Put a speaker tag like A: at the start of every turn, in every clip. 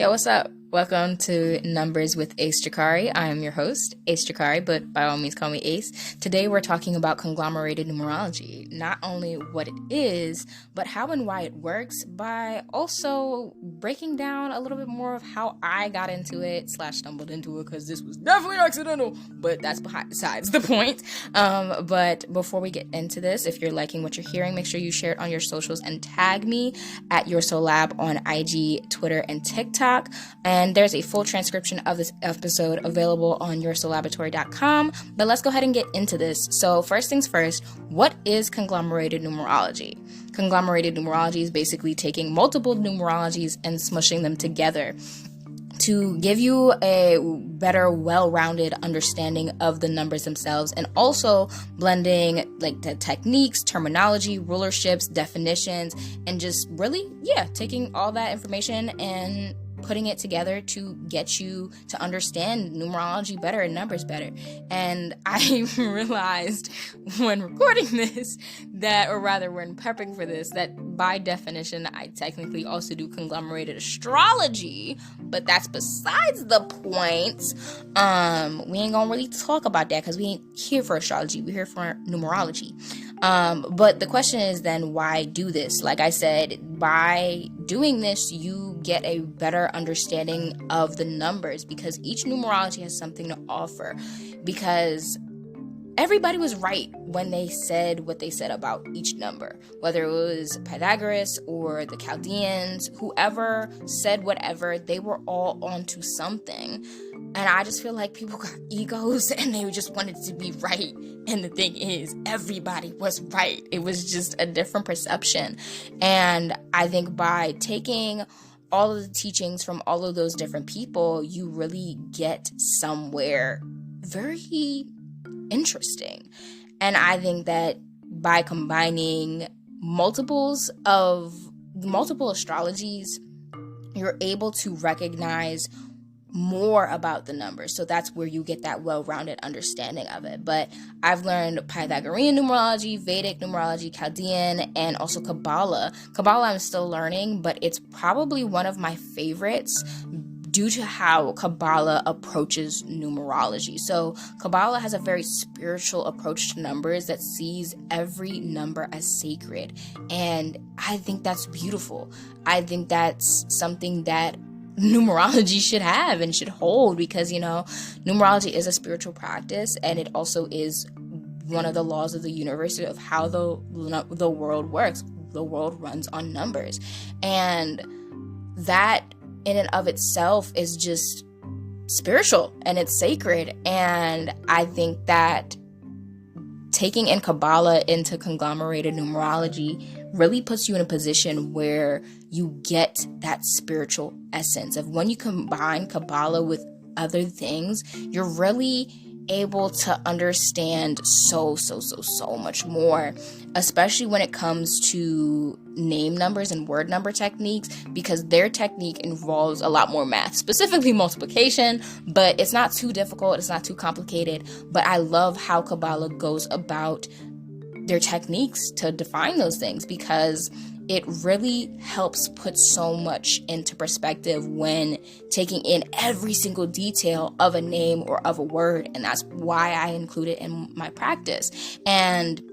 A: Yo, what's up? Welcome to Numbers with Ace Jacari. I am your host, Ace Jacari, but by all means call me Ace. Today we're talking about conglomerated numerology, not only what it is, but how and why it works, by also breaking down a little bit more of how I got into it / stumbled into it, because this was definitely accidental, but that's besides the point. But before we get into this, if you're liking what you're hearing, make sure you share it on your socials and tag me at Your Soul Lab on IG, Twitter, and TikTok. And there's a full transcription of this episode available on yoursoulaboratory.com. But let's go ahead and get into this. So first things first, what is conglomerated numerology? Conglomerated numerology is basically taking multiple numerologies and smushing them together to give you a better, well-rounded understanding of the numbers themselves, and also blending like the techniques, terminology, rulerships, definitions, and just really, taking all that information and putting it together to get you to understand numerology better and numbers better. And I realized when recording this when prepping for this, that by definition, I technically also do conglomerated astrology, but that's besides the point. We ain't gonna really talk about that because we ain't here for astrology. We're here for numerology. But the question is then, why do this? Like I said, by doing this, you get a better understanding of the numbers, because each numerology has something to offer, because everybody was right when they said what they said about each number, whether it was Pythagorean or the Chaldeans, whoever said whatever, they were all onto something. And I just feel like people got egos and they just wanted to be right. And the thing is, everybody was right. It was just a different perception. And I think by taking all of the teachings from all of those different people, you really get somewhere very interesting. And I think that by combining multiple astrologies, you're able to recognize more about the numbers. So that's where you get that well-rounded understanding of it. But I've learned Pythagorean numerology, Vedic numerology, Chaldean, and also Kabbalah. Kabbalah I'm still learning, but it's probably one of my favorites due to how Kabbalah approaches numerology. So Kabbalah has a very spiritual approach to numbers that sees every number as sacred. And I think that's beautiful. I think that's something that numerology should have and should hold, because numerology is a spiritual practice, and it also is one of the laws of the universe of how the world works. The world runs on numbers, and that in and of itself is just spiritual and it's sacred. And I think that taking in Kabbalah into conglomerated numerology really puts you in a position where you get that spiritual essence of, when you combine Kabbalah with other things, you're really able to understand so much more, especially when it comes to name numbers and word number techniques, because their technique involves a lot more math, specifically multiplication, but it's not too difficult, it's not too complicated. But I love how Kabbalah goes about their techniques to define those things, because it really helps put so much into perspective when taking in every single detail of a name or of a word. And that's why I include it in my practice. And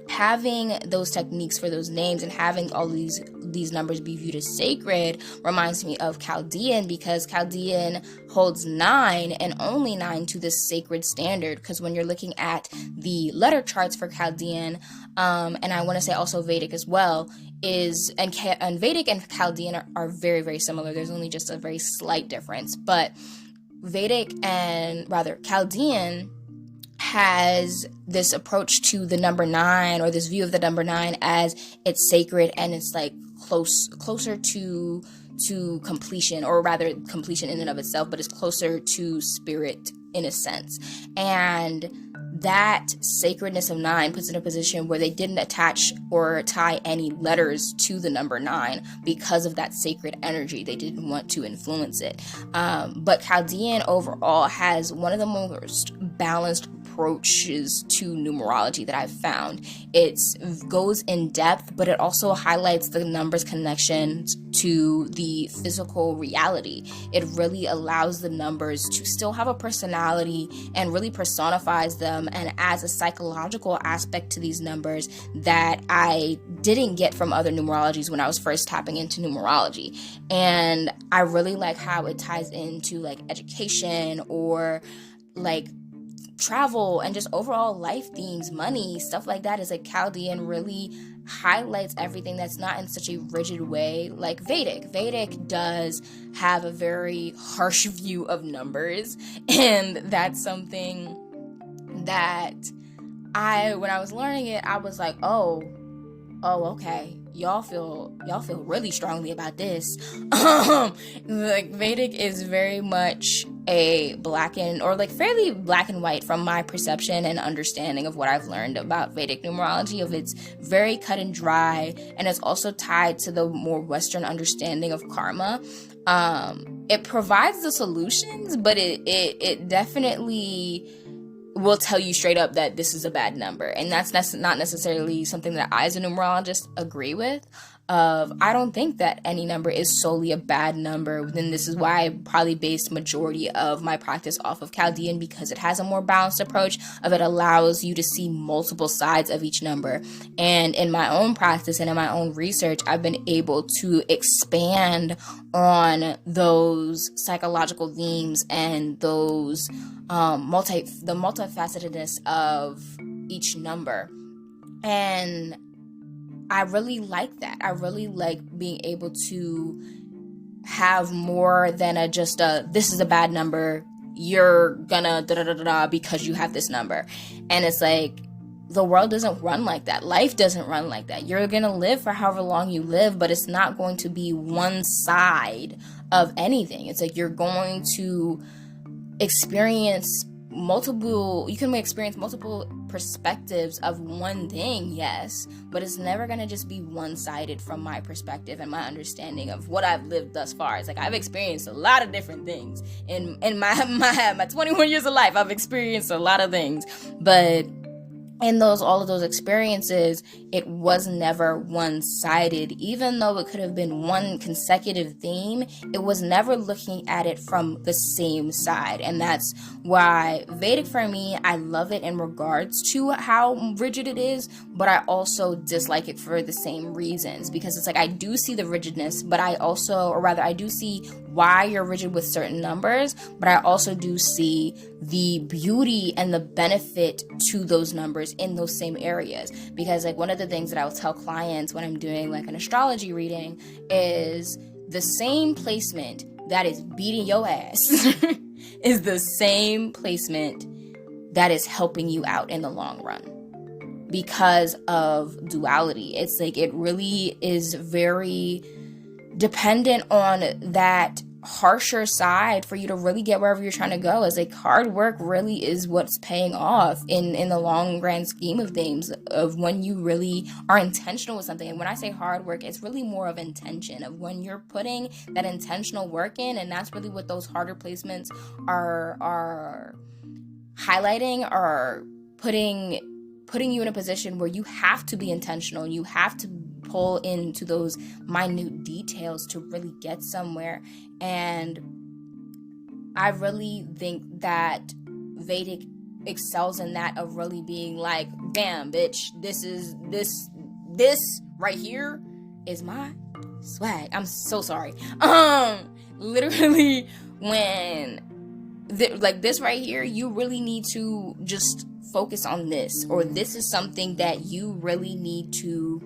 A: having those techniques for those names and having all these numbers be viewed as sacred reminds me of Chaldean, because Chaldean holds 9 and only 9 to this sacred standard. Because when you're looking at the letter charts for Chaldean, and I want to say also Vedic as well, and Vedic and Chaldean are very, very similar. There's only just a very slight difference. But Chaldean has this approach to the number 9, or this view of the number 9 as it's sacred, and it's like closer to completion, or rather completion in and of itself, but it's closer to spirit in a sense. And that sacredness of 9 puts in a position where they didn't attach or tie any letters to the number 9 because of that sacred energy. They didn't want to influence it. But Chaldean overall has one of the most balanced approaches to numerology that I've found. It goes in depth, but it also highlights the numbers connections to the physical reality. It really allows the numbers to still have a personality and really personifies them and adds a psychological aspect to these numbers that I didn't get from other numerologies when I was first tapping into numerology. And I really like how it ties into like education or like travel and just overall life themes, money, stuff like that. Is like Chaldean really highlights everything that's not in such a rigid way like Vedic. Vedic does have a very harsh view of numbers, and that's something that when I was learning it, I was like, oh, okay. Y'all feel really strongly about this. Like Vedic is very much a fairly black and white from my perception and understanding of what I've learned about Vedic numerology. Of it's very cut and dry, and it's also tied to the more Western understanding of karma. It provides the solutions, but it definitely will tell you straight up that this is a bad number. And that's not necessarily something that I as a numerologist agree with. I don't think that any number is solely a bad number. Then this is why I probably based majority of my practice off of Chaldean, because it has a more balanced approach of it allows you to see multiple sides of each number. And in my own practice and in my own research, I've been able to expand on those psychological themes and those the multifacetedness of each number. And I really like that. I really like being able to have more than this is a bad number, you're gonna da-da-da-da-da because you have this number. And it's like, the world doesn't run like that. Life doesn't run like that. You're gonna live for however long you live, but it's not going to be one side of anything. It's like you're going to experience multiple perspectives of one thing, yes, but it's never going to just be one-sided from my perspective and my understanding of what I've lived thus far. It's like I've experienced a lot of different things in my 21 years of life. I've experienced a lot of things, but in all of those experiences, it was never one-sided. Even though it could have been one consecutive theme, it was never looking at it from the same side. And that's why Vedic, for me, I love it in regards to how rigid it is, but I also dislike it for the same reasons. Because it's like, I do see the rigidness, but I do see why you're rigid with certain numbers, but I also do see the beauty and the benefit to those numbers in those same areas. Because like one of the things that I will tell clients when I'm doing like an astrology reading is the same placement that is beating your ass is the same placement that is helping you out in the long run because of duality. It's like it really is very dependent on that harsher side for you to really get wherever you're trying to go. It's like hard work really is what's paying off in the long grand scheme of things, of when you really are intentional with something. And when I say hard work, it's really more of intention, of when you're putting that intentional work in. And that's really what those harder placements are highlighting, are putting you in a position where you have to be intentional. You have to pull into those minute details to really get somewhere. And I really think that Vedic excels in that, of really being like, bam, bitch, this right here is my swag. I'm so sorry. Literally, when like this right here, you really need to just focus on this, or this is something that you really need to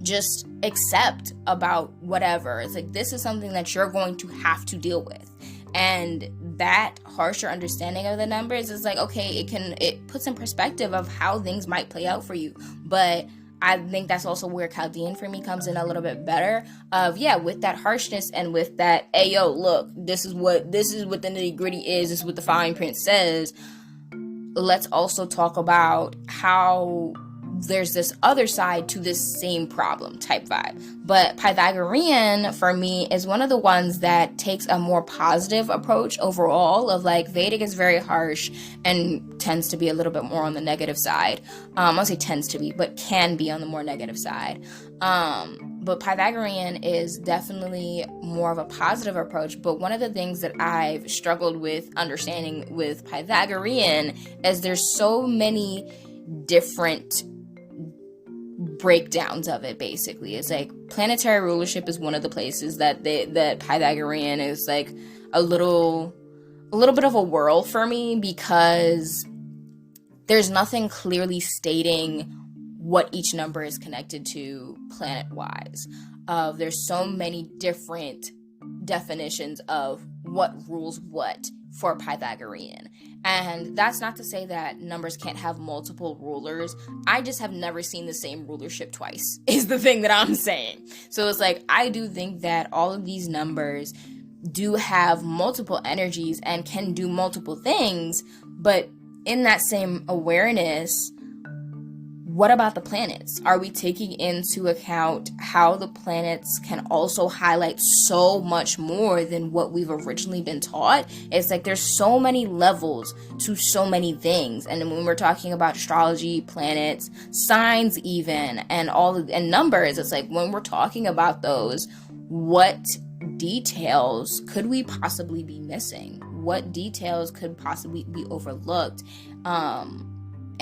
A: just accept about whatever. It's like, this is something that you're going to have to deal with. And that harsher understanding of the numbers is like, okay, it puts in perspective of how things might play out for you. But I think that's also where Chaldean for me comes in a little bit better, of with that harshness and with that, hey yo, look, this is what the nitty gritty is, this is what the fine print says. Let's also talk about how there's this other side to this same problem type vibe. But Pythagorean, for me, is one of the ones that takes a more positive approach overall of like Vedic is very harsh and tends to be a little bit more on the negative side. I won't say tends to be, but can be on the more negative side. But Pythagorean is definitely more of a positive approach. But one of the things that I've struggled with understanding with Pythagorean is there's so many different breakdowns of it. Basically, it's like planetary rulership is one of the places that Pythagorean is like a little bit of a whirl for me, because there's nothing clearly stating what each number is connected to planet-wise. There's so many different definitions of what rules what for Pythagorean. And that's not to say that numbers can't have multiple rulers. I just have never seen the same rulership twice, is the thing that I'm saying. So it's like, I do think that all of these numbers do have multiple energies and can do multiple things, but in that same awareness, what about the planets? Are we taking into account how the planets can also highlight so much more than what we've originally been taught? It's like there's so many levels to so many things. And when we're talking about astrology, planets, signs even, and numbers, it's like when we're talking about those, what details could we possibly be missing? What details could possibly be overlooked?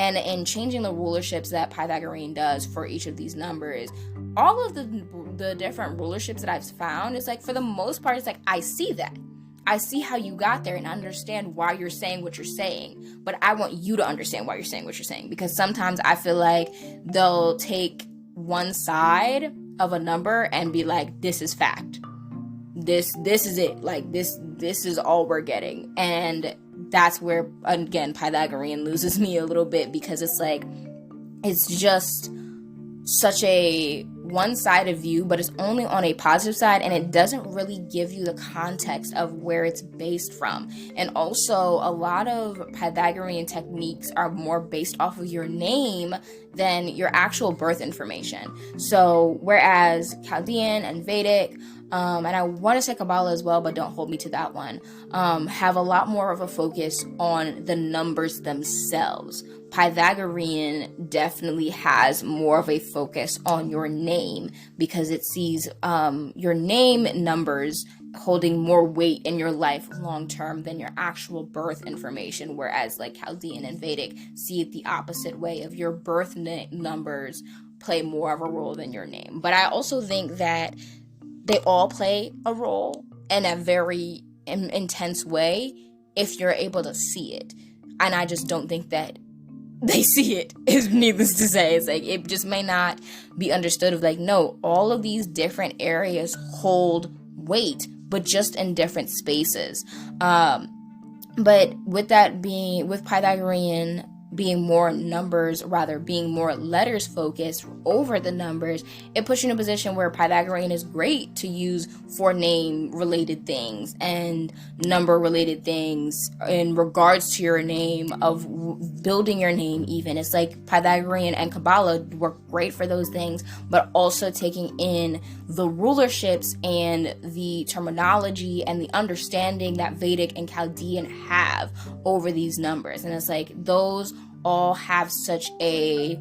A: And in changing the rulerships that Pythagorean does for each of these numbers, all of the different rulerships that I've found, is like, for the most part, it's like, I see that. I see how you got there and understand why you're saying what you're saying. But I want you to understand why you're saying what you're saying. Because sometimes I feel like they'll take one side of a number and be like, this is fact. This is it. Like, this is all we're getting. And that's where, again, Pythagorean loses me a little bit, because it's like, it's just such a one-sided view, but it's only on a positive side, and it doesn't really give you the context of where it's based from. And also, a lot of Pythagorean techniques are more based off of your name than your actual birth information. So whereas Chaldean and Vedic, and I want to say Kabbalah as well, but don't hold me to that one, have a lot more of a focus on the numbers themselves. Pythagorean definitely has more of a focus on your name, because it sees your name numbers holding more weight in your life long term than your actual birth information, whereas like Chaldean and Vedic see it the opposite way, of your birth numbers play more of a role than your name. But I also think that they all play a role in a very intense way if you're able to see it. And I just don't think that they see it, is needless to say. It's like, it just may not be understood of like, no, all of these different areas hold weight, but just in different spaces. But with Pythagorean being more numbers, rather being more letters focused over the numbers, it puts you in a position where Pythagorean is great to use for name related things and number related things in regards to your name, of building your name even. It's like Pythagorean and Kabbalah work great for those things, but also taking in the rulerships and the terminology and the understanding that Vedic and Chaldean have over these numbers. And it's like, those all have such a,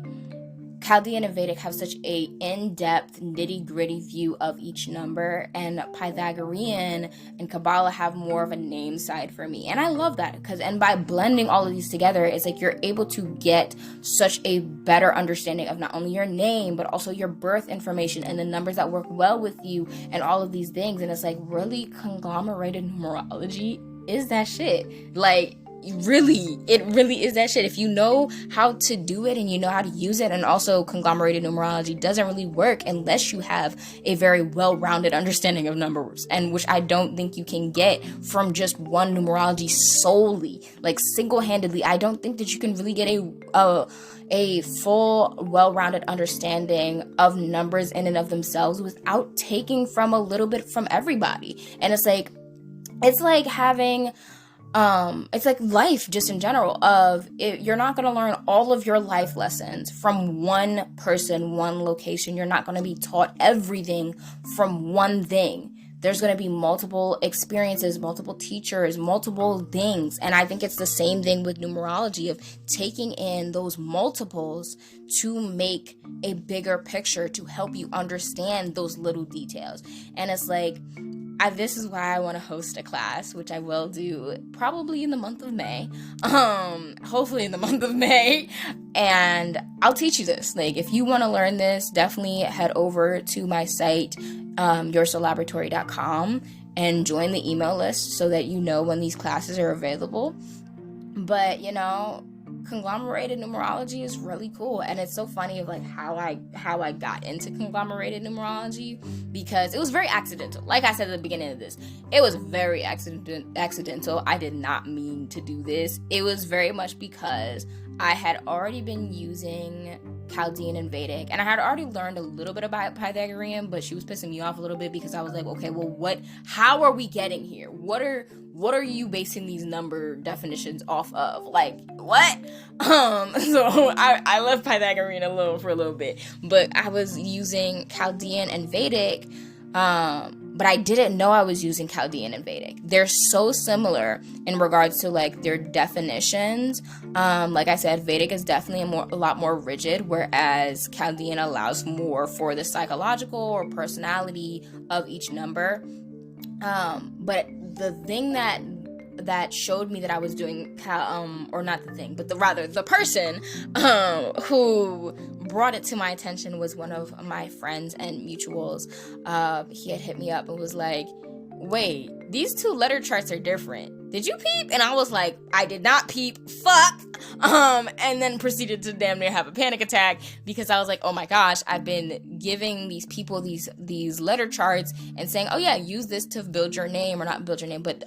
A: Chaldean and Vedic have such a in-depth, nitty-gritty view of each number, and Pythagorean and Kabbalah have more of a name side for me. And I love that, and by blending all of these together, it's like you're able to get such a better understanding of not only your name, but also your birth information and the numbers that work well with you and all of these things. And it's like, really, conglomerated numerology is that shit. Like, it really is that shit. If you know how to do it and you know how to use it. And also, conglomerated numerology doesn't really work unless you have a very well-rounded understanding of numbers, and which I don't think you can get from just one numerology solely, like single-handedly. I don't think that you can really get a full, well-rounded understanding of numbers in and of themselves without taking from a little bit from everybody. And it's like having it's like life just in general, you're not going to learn all of your life lessons from one person, one location. You're not going to be taught everything from one thing. There's going to be multiple experiences, multiple teachers, multiple things. And I think it's the same thing with numerology, of taking in those multiples to make a bigger picture, to help you understand those little details. And it's like, this is why I want to host a class, which I will do probably in the month of May, hopefully in the month of May, and I'll teach you this. Like, if you want to learn this, definitely head over to my site, yoursoullaboratory.com, and join the email list so that you know when these classes are available. But, conglomerated numerology is really cool, and it's so funny of like how I got into conglomerated numerology, because it was very accidental. Like I said at the beginning of this, it was very accidental. I did not mean to do this. It was very much because I had already been using Chaldean and Vedic, and I had already learned a little bit about Pythagorean, but she was pissing me off a little bit because I was like, okay, well, how are we getting here? What are you basing these number definitions off of? Like, what? So I left Pythagorean alone for a little bit, but I was using Chaldean and Vedic, but I didn't know I was using Chaldean and Vedic. They're so similar in regards to like their definitions. Like I said, Vedic is definitely a lot more rigid, whereas Chaldean allows more for the psychological or personality of each number. But the thing that showed me that I was doing, or not the thing, but the person who brought it to my attention was one of my friends and mutuals. He had hit me up and was like, wait, these two letter charts are different. Did you peep? And I was like, I did not peep. Fuck. And then proceeded to damn near have a panic attack, because I was like, oh my gosh, I've been giving these people these letter charts and saying, oh yeah, use this to build your name, or not build your name, but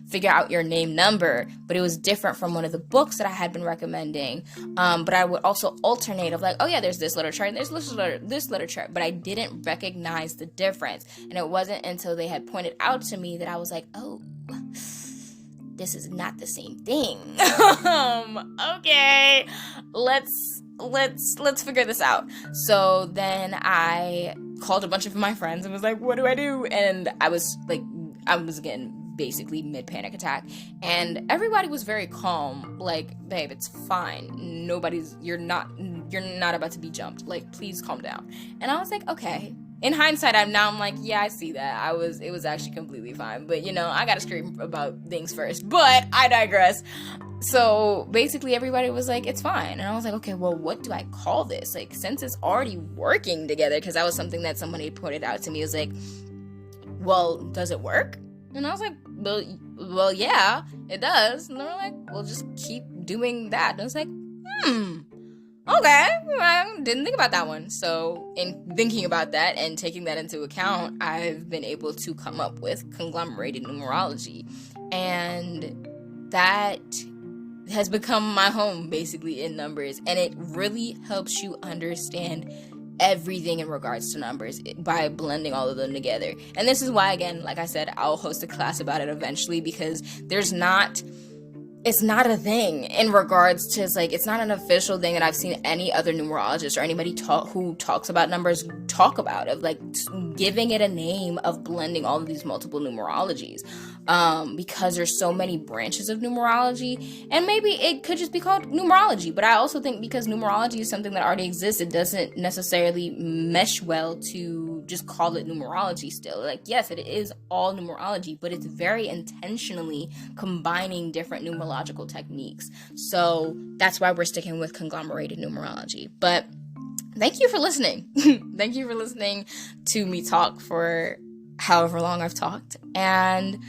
A: figure out your name number. But it was different from one of the books that I had been recommending. But I would also alternate of like, oh yeah, there's this letter chart and there's this letter chart, but I didn't recognize the difference. And it wasn't until they had pointed out to me that I was like, oh, this is not the same thing. Okay, let's figure this out. So then I called a bunch of my friends and was like, what do I do? And I was again basically mid panic attack, and everybody was very calm, like, babe, it's fine, you're not about to be jumped, like, please calm down. And I was like, okay. In hindsight, I'm like, yeah, I see that. It was actually completely fine. But, I gotta scream about things first. But I digress. So basically everybody was like, it's fine. And I was like, okay, well, what do I call this? Like, since it's already working together, because that was something that somebody pointed out to me. It was like, well, does it work? And I was like, well, yeah, it does. And they were like, well, just keep doing that. And I was like, okay, I didn't think about that one. So in thinking about that and taking that into account, I've been able to come up with conglomerated numerology. And that has become my home, basically, in numbers. And it really helps you understand everything in regards to numbers by blending all of them together. And this is why, again, like I said, I'll host a class about it eventually, because it's not a thing in regards to, it's not an official thing that I've seen any other numerologist or anybody who talks about numbers talk about, of like giving it a name, of blending all of these multiple numerologies, because there's so many branches of numerology, and maybe it could just be called numerology. But I also think because numerology is something that already exists, it doesn't necessarily mesh well to just call it numerology still. Like, yes, it is all numerology, but it's very intentionally combining different numerological techniques. So that's why we're sticking with conglomerated numerology. But thank you for listening. Thank you for listening to me talk for however long I've talked. And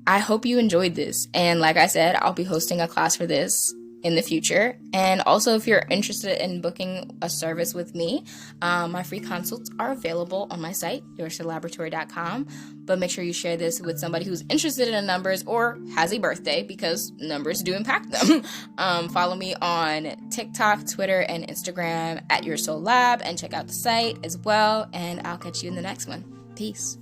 A: I hope you enjoyed this. And like I said, I'll be hosting a class for this in the future. And also, if you're interested in booking a service with me, my free consults are available on my site, yoursoullaboratory.com. But make sure you share this with somebody who's interested in numbers or has a birthday, because numbers do impact them. Follow me on TikTok, Twitter, and Instagram at Your Soul Lab, and check out the site as well. And I'll catch you in the next one. Peace.